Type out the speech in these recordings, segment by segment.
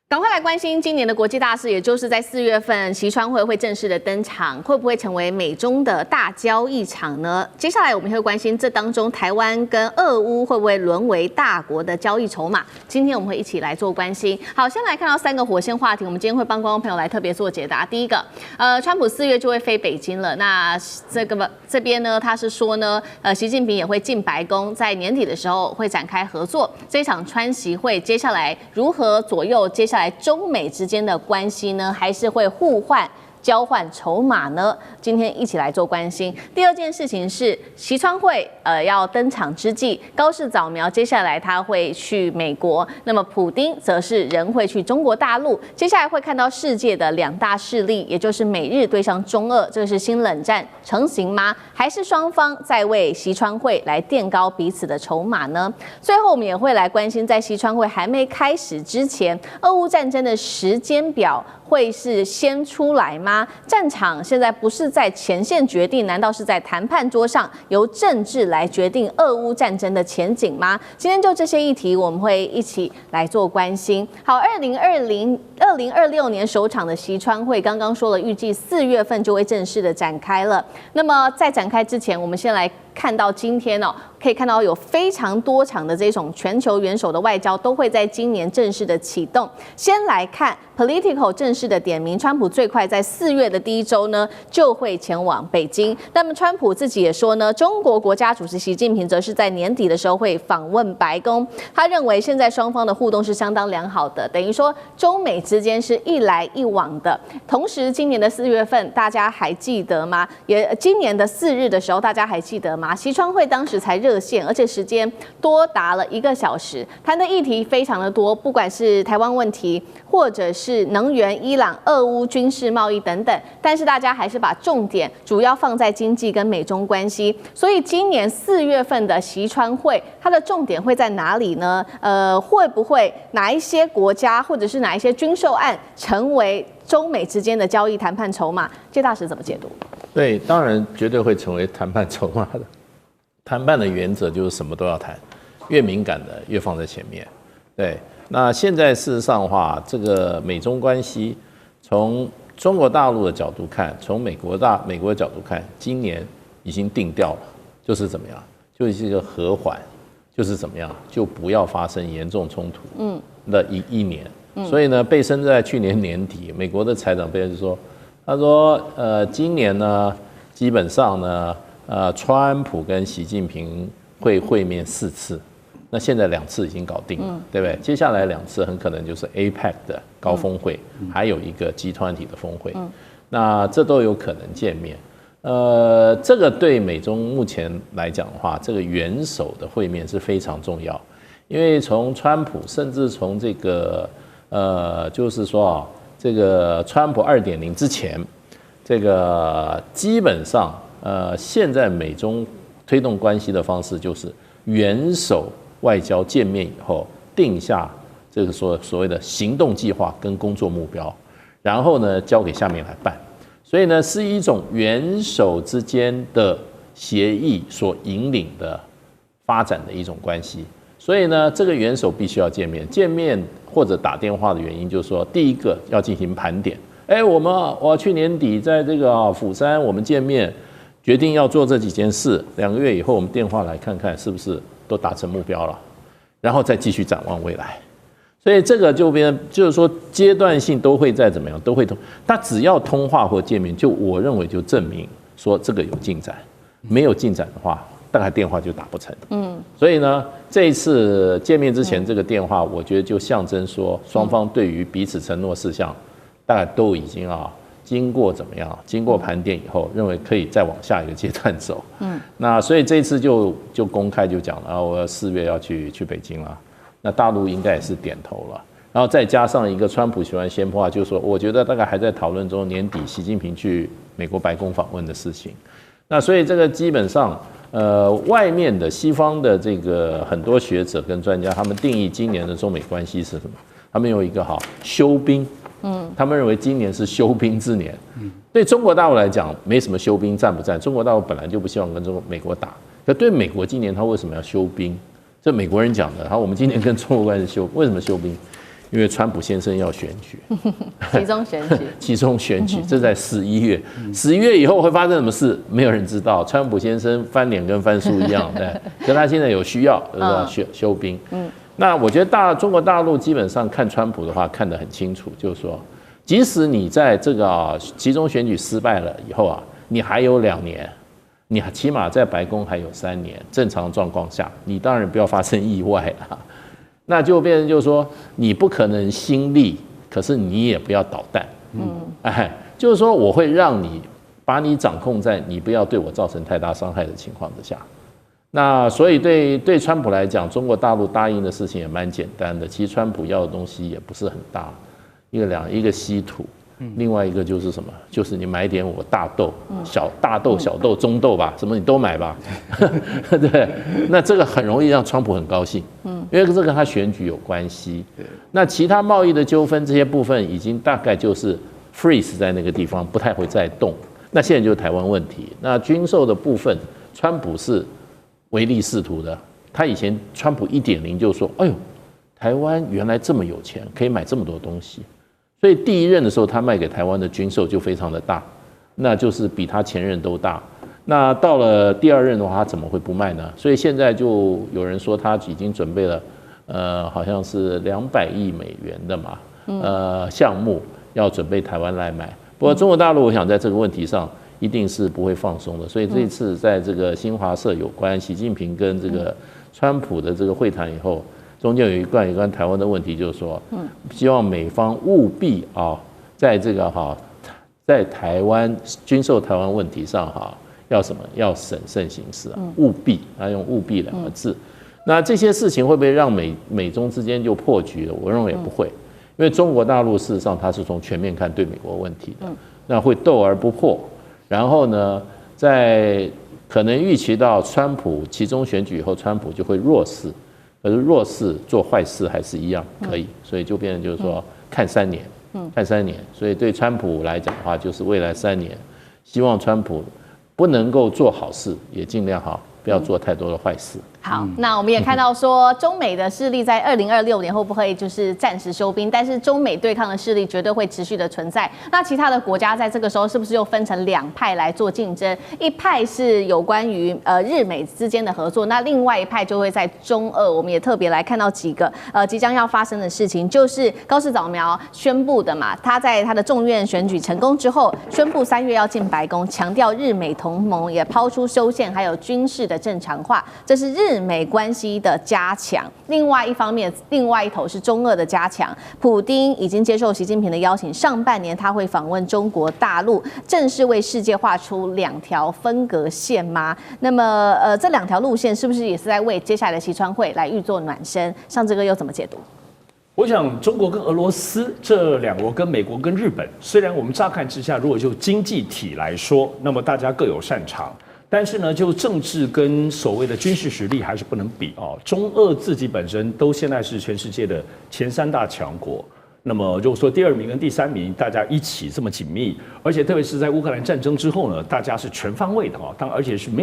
趕快來關心今年的國際大事，也就是在4月份，習川會正式的登場，會不會成為美中的大交易場呢？接下來我們會關心這當中台灣跟俄烏會不會淪為大國的交易籌碼？今天我們會一起來做關心。好，先來看到3個火線話題，我們今天會幫觀眾朋友來特別做解答。第一個，川普4月就會飛北京了，那這邊呢，他是說呢，習近平也會進白宮，在年底的時候會展開合作。這場川習會接下來如何左右接下來中美之間的關係呢？還是會互換交換籌碼呢？今天一起來做關心。第二件事情是習川會要登場之際，高市早苗接下來他會去美國，那麼普丁則是人會去中國大陸。接下來會看到世界的2大勢力，也就是美日對上中俄，這個是新冷戰成型嗎？還是雙方在為習川會來墊高彼此的籌碼呢？最後我們也會來關心，在習川會還沒開始之前，俄烏戰爭的時間表會是先出來嗎？戰場現在不是在前線決定，難道是在談判桌上由政治來決定俄烏戰爭的前景嗎？今天就這些議題，我們會一起來做關心。好，2026年首場的習川會剛剛說了，預計4月份就會正式的展開了。那麼在展開之前，我們先來看到今天可以看到有非常多場的這種全球元首的外交都會在今年正式的啟動。先來看 Politico 正式的點名，川普最快在4月的第1週呢就會前往北京。那麼川普自己也說呢，中國國家主席習近平則是在年底的時候會訪問白宮。他認為現在雙方的互動是相當良好的，等於說中美之間是一來一往的。同時，今年的4月份大家還記得嗎？今年的4日的時候大家還記得嗎？習川會當時才熱線，而且時間多達了1個小時，談的議題非常的多，不管是台灣問題，或者是能源、伊朗、俄烏、軍事貿易等等，但是大家還是把重點主要放在經濟跟美中關係。所以今年4月份的習川會，它的重點會在哪裡呢？會不會哪一些國家或者是哪一些軍售案成為中美之間的交易談判籌碼？謝大使怎麼解讀？對，當然絕對会成為談判籌碼的。談判的原則就是什麼都要談，越敏感的越放在前面。對，那現在事實上的話，這個美中關係從中國大陸的角度看，從美國的角度看，今年已經定調了，就是怎麼樣，就是一個和緩，就是怎麼樣，就不要發生嚴重衝突的一年。所以呢，貝森在去年年底，美國的財長貝森就說，他說，今年呢，基本上呢。川普跟習近平會面4次，那現在2次已經搞定了，對不對？接下來2次很可能就是 APEC 的高峰會，還有一個G20的峰會，那這都有可能見面。這個對美中目前來講的話，這個元首的會面是非常重要，因為從川普，甚至從這個就是說這個川普2.0之前，這個基本上。現在美中推動關係的方式就是元首外交見面以後，定下這個所謂的行動計劃跟工作目標，然後呢交給下面來辦。所以呢是一種元首之間的協議所引領的發展的一種關係。所以呢這個元首必須要見面或者打電話的原因就是說，第一個要進行盤點。我去年底在這個釜山我們見面。決定要做這幾件事，2個月以後我們電話來看看是不是都達成目標了，然後再繼續展望未來。所以這個就是說階段性都會再怎麼樣都會通，他只要通話或見面，我認為就證明說這個有進展，沒有進展的話，大概電話就打不成。所以呢，這一次見面之前這個電話，我覺得就象徵說雙方對於彼此承諾事項，大概都已經經過怎麼樣？經過盤點以後，認為可以再往下一個階段走。那所以這次就公開就講了，我4月要去北京了。那大陸應該也是點頭了。然後再加上一個川普喜歡先破話，就是說，我覺得大概還在討論中，年底習近平去美國白宮訪問的事情。那所以這個基本上，外面的西方的這個很多學者跟專家，他們定義今年的中美關係是什麼？他們有一個休兵。他們認為今年是休兵之年。對中國大陸來講，沒什麼休兵戰不戰，中國大陸本來就不希望跟美國打。可對美國今年他為什麼要休兵？這美國人講的。然後我們今年跟中國關係為什麼休兵？因為川普先生要選舉，期中選舉，這在11月，11月以後會發生什麼事，沒有人知道。川普先生翻臉跟翻書一樣，對，可他現在有需要，休兵。那我覺得中國大陸基本上看川普的話看得很清楚，就是說，即使你在這個期中選舉失敗了以後啊，你還有2年，你起碼在白宮還有3年，正常狀況下，你當然不要發生意外了。那就變成就是說，你不可能心力，可是你也不要搗蛋。就是說我會讓你把你掌控在你不要對我造成太大傷害的情況之下。那所以對川普來講，中國大陸答應的事情也蠻簡單的。其實川普要的東西也不是很大，一個稀土。另外一個就是什麼？就是你買點我大豆、大豆、小豆、中豆吧，什麼你都買吧。對，那這個很容易讓川普很高興，因為這跟他選舉有關係。那其他貿易的糾紛這些部分已經大概就是 freeze 在那個地方，不太會再動。那現在就是台灣問題。那軍售的部分，川普是唯利是圖的。他以前川普1.0就說：“哎呦，台灣原來這麼有錢，可以買這麼多東西。”所以第一任的時候，他賣給台灣的軍售就非常的大，那就是比他前任都大。那到了第2任的話，他怎麼會不賣呢？所以現在就有人說他已經準備了，好像是200億美元的嘛，項目要準備台灣來買。不過中國大陸，我想在這個問題上一定是不會放鬆的。所以這一次在這個新華社有關習近平跟這個川普的這個會談以後。中間有一關台灣的問題，就是說，希望美方務必在這個在台灣軍售台灣問題上要什麼？要審慎行事啊，務必，他用務必2個字。那這些事情會不會讓美中之間就破局了？我認為也不會，因為中國大陸事實上它是從全面看對美國問題的，那會鬥而不破。然後呢，在可能預期到川普期中選舉以後，川普就會弱勢。可是弱勢做壞事還是一樣可以，所以就變成就是說看3年，看3年。所以對川普來講的話，就是未來3年，希望川普不能夠做好事，也盡量不要做太多的壞事。好，那我們也看到說，中美的勢力在2026年會不會就是暫時休兵？但是中美對抗的勢力絕對會持續的存在。那其他的國家在這個時候是不是又分成2派來做競爭？一派是有關於日美之間的合作，那另外一派就會在中俄。我們也特別來看到幾個即將要發生的事情，就是高市早苗宣布的嘛，他在他的眾院選舉成功之後，宣布3月要進白宮，強調日美同盟，也拋出修憲還有軍事的正常化，這是日美關係的加強。另外一方面，另外一頭是中俄的加強。普丁已經接受習近平的邀請，上半年他會訪問中國大陸，正式為世界畫出2條分隔線嗎？那麼這2條路線是不是也是在為接下來的習川會來預做暖身？上這個又怎麼解讀？我想中國跟俄羅斯這2國跟美國跟日本，雖然我們乍看之下，如果就經濟體來說，那麼大家各有擅長。但是呢，就政治跟所謂的軍事實力還是不能比哦。中俄自己本身都現在是全世界的前3大強國。那麼如果說第2名跟第3名大家一起這麼緊密，而且特別是在烏克蘭戰爭之後呢，大家是全方位的哈，而且是沒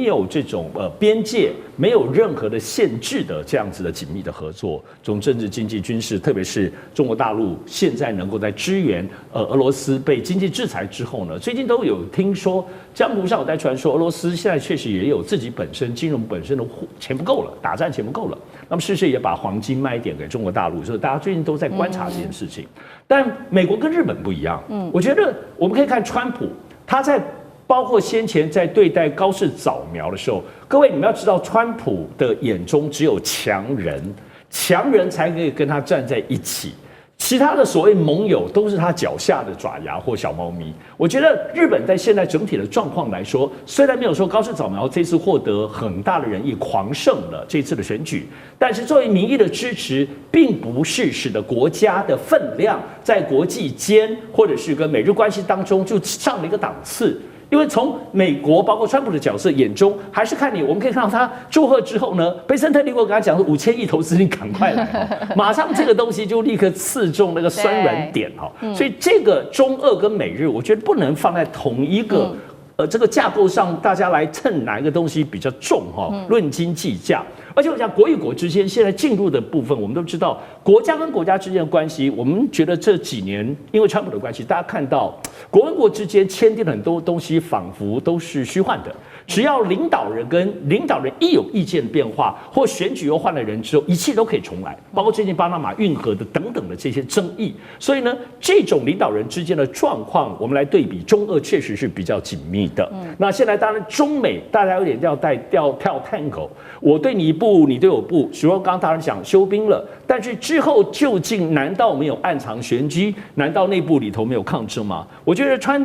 有這種邊界，沒有任何的限制的這樣子的緊密的合作，從政治、經濟、軍事，特別是中國大陸現在能夠在支援俄羅斯被經濟制裁之後呢，最近都有聽說江湖上有在傳說，俄羅斯現在確實也有自己本身金融本身的錢不夠了，打仗錢不夠了，那麼是不是也把黄金賣一點給中國大陸？所以大家最近都在觀察這件事情。但美國跟日本不一樣，我覺得我們可以看川普，他在包括先前在對待高市早苗的時候，各位你們要知道，川普的眼中只有強人才可以跟他站在一起。其他的所謂盟友都是他腳下的爪牙或小貓咪。我覺得日本在現在整體的狀況來說，雖然沒有說高市早苗這次獲得很大的人意狂勝了這次的選舉，但是作為民意的支持，並不是使得國家的分量在國際間或者是跟美日關係當中就上了一個檔次。因為從美國包括川普的角色眼中，還是看你，我們可以看到他祝賀之後呢，貝森特利給我跟他講說5000億投資，你趕快來，馬上這個東西就立刻刺中那個酸軟點哈。所以這個中俄跟美日，我覺得不能放在同一個這個架構上，大家來稱哪一個東西比較重哈，論斤計價。而且我講國與國之間現在進入的部分，我們都知道國家跟國家之間的關係，我們覺得這幾年因為川普的關係，大家看到國跟國之間簽訂了很多東西，仿佛都是虛幻的。只要領導人跟領導人一有意見變化，或選舉又換了人之後，一切都可以重來，包括最近巴拿馬運河的等等的這些爭議。所以呢，這種領導人之間的狀況，我們來對比中俄，確實是比較緊密的。那現在當然中美大家有點跳tango，我對你一步，你对我步。許光剛當然講休兵了，但是之後究竟難道沒有暗藏玄機？難道內部裡頭沒有抗爭嗎？我覺得川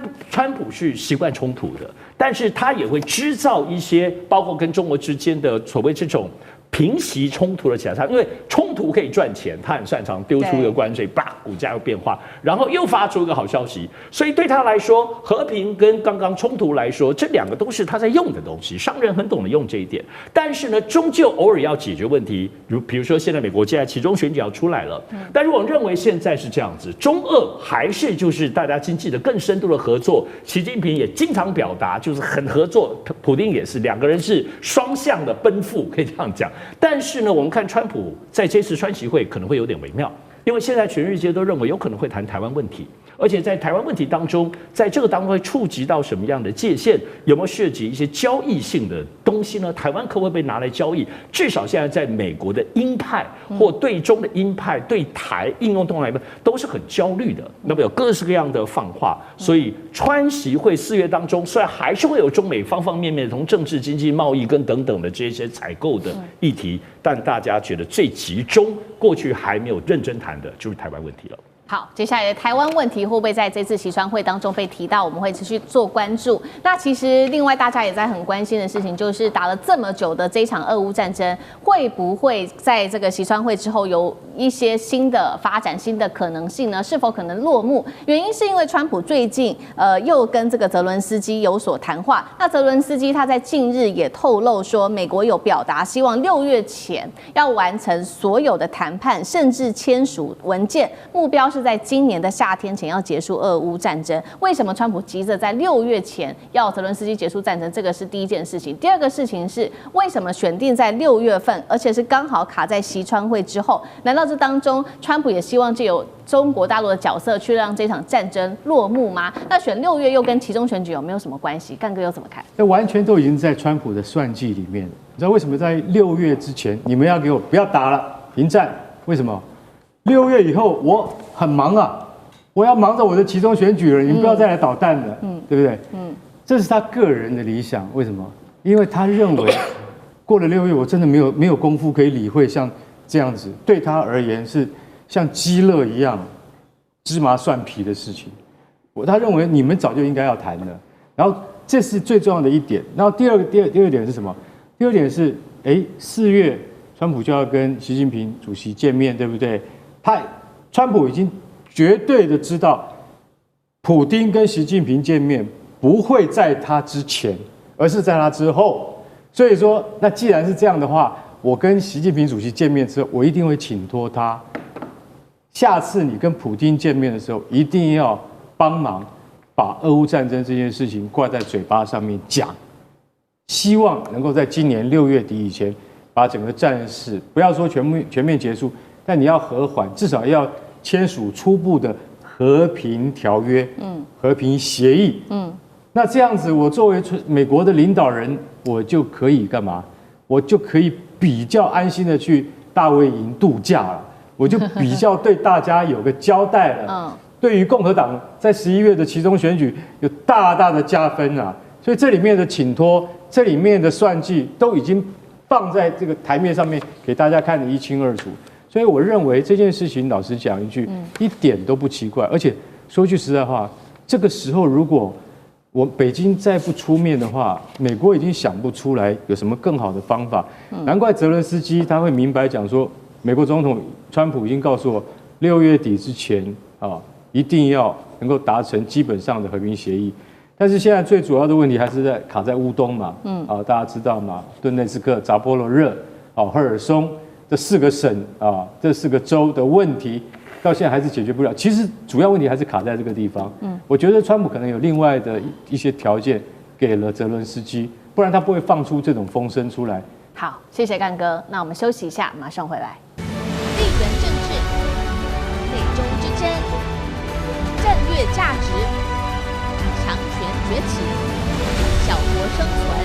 普是習慣衝突的，但是他也會制造一些包括跟中國之間的所謂這種平息衝突的起來，因為衝突可以賺錢，他很擅長丟出一個關稅，叭，股價又變化，然後又發出一個好消息，所以對他來說，和平跟剛剛衝突來說，這兩個都是他在用的東西，商人很懂得用這一點。但是呢，終究偶爾要解決問題，比如說現在美國現在期中選舉要出來了，但是我認為現在是這樣子，中俄還是就是大家經濟的更深度的合作，習近平也經常表達就是很合作，普丁也是，兩個人是雙向的奔赴，可以這樣講。但是呢，我們看川普在這次川習會可能會有點微妙，因為現在全世界都認為有可能會談台灣問題，而且在台灣問題當中，在這個當中會觸及到什麼樣的界限？有沒有涉及一些交易性的東西呢？台灣可不可以被拿來交易？至少現在在美國的鷹派或對中的鷹派對台應用動來都是很焦慮的，那麼有各式各樣的放話，所以川習會4月當中，雖然還是會有中美方方面面從政治、經濟、貿易跟等等的這些採購的議題，但大家覺得最集中，過去還沒有認真談的就是台灣問題了。好，接下來的台灣問題會不會在這次習川會當中被提到？我們會持續做關注。那其實另外大家也在很關心的事情，就是打了這麼久的這一場俄烏戰爭，會不會在這個習川會之後有一些新的發展、新的可能性呢？是否可能落幕？原因是因為川普最近又跟這個澤倫斯基有所談話。那澤倫斯基他在近日也透露說，美國有表達希望6月前要完成所有的談判，甚至簽署文件，目標是在今年的夏天前要結束俄烏戰爭。為什麼川普急着在6月前要澤倫斯基結束戰爭？這個是第一件事情。第二個事情是，為什麼選定在6月份，而且是剛好卡在習川會之後？難道這當中川普也希望藉由中國大陸的角色去讓這場戰爭落幕嗎？那選6月又跟期中選舉有沒有什麼關係？幹哥又怎麼看？這完全都已經在川普的算計裡面。你知道為什麼在6月之前你們要給我不要打了，停戰？為什麼？6月以後我很忙啊，我要忙着我的期中選舉了，你們不要再來搗蛋了，對不對？這是他個人的理想。為什麼？因為他認為過了6月，我真的沒有功夫可以理會像這樣子對他而言是像雞肋一樣芝麻蒜皮的事情。他認為你們早就應該要談了。然後這是最重要的一點。然後第二點是什麼？第二點是，4月川普就要跟習近平主席見面，對不對？川普已經絕對的知道，普丁跟習近平見面不會在他之前，而是在他之後。所以說，那既然是這樣的話，我跟習近平主席見面之後，我一定會請托他，下次你跟普丁見面的時候，一定要幫忙把俄烏戰爭這件事情掛在嘴巴上面講，希望能夠在今年6月底以前，把整個戰事不要說全面結束，但你要和緩，至少要簽署初步的和平條約，和平協議，那這樣子，我作為美國的領導人，我就可以幹嘛？我就可以比較安心的去大衛營度假了，我就比較對大家有個交代了。對於共和黨在11月的期中選舉有大大的加分啊！所以這裡面的請托，這裡面的算計，都已經放在這個台面上面給大家看得一清二楚。所以我認為這件事情，老實講一句，一點都不奇怪。而且說句實在話，這個時候如果北京再不出面的話，美國已經想不出來有什麼更好的方法。難怪澤倫斯基他會明白講說，美國總統川普已經告訴我，6月底之前一定要能夠達成基本上的和平協議。但是現在最主要的問題還是卡在烏東嘛，大家知道嘛，頓內茨克、扎波羅熱、赫爾松這4個省這4個州的問題，到現在還是解決不了。其實主要問題還是卡在這個地方。我覺得川普可能有另外的一些條件給了澤倫斯基，不然他不會放出這種風聲出來，好，謝謝幹哥。那我們休息一下，馬上回來。地緣政治、美中之爭、戰略價值、強權崛起、小國生存。